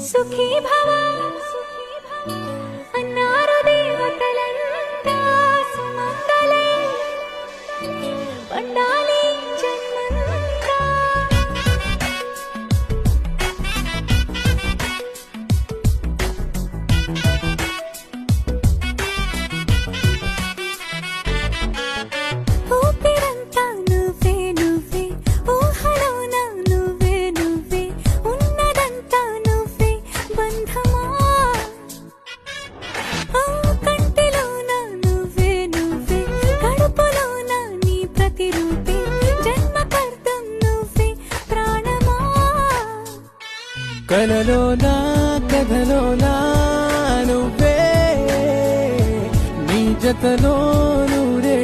సుఖీ భవ అన్నారు దేవతలంతా సుమంగళే పండాలి జన్మంతా. ఊపిరంతా నువ్వే నువ్వే ఊహలోన నువ్వే నువ్వే ఉన్నదంతా నువ్వే బంధమా. కంటిలోన నువ్వే నువ్వే కడుపులోన నీ ప్రతిరూపే జన్మకర్తం నువ్వే ప్రాణమా. కలలోనా కథలోనా నువ్వే నీ జతలో నూరే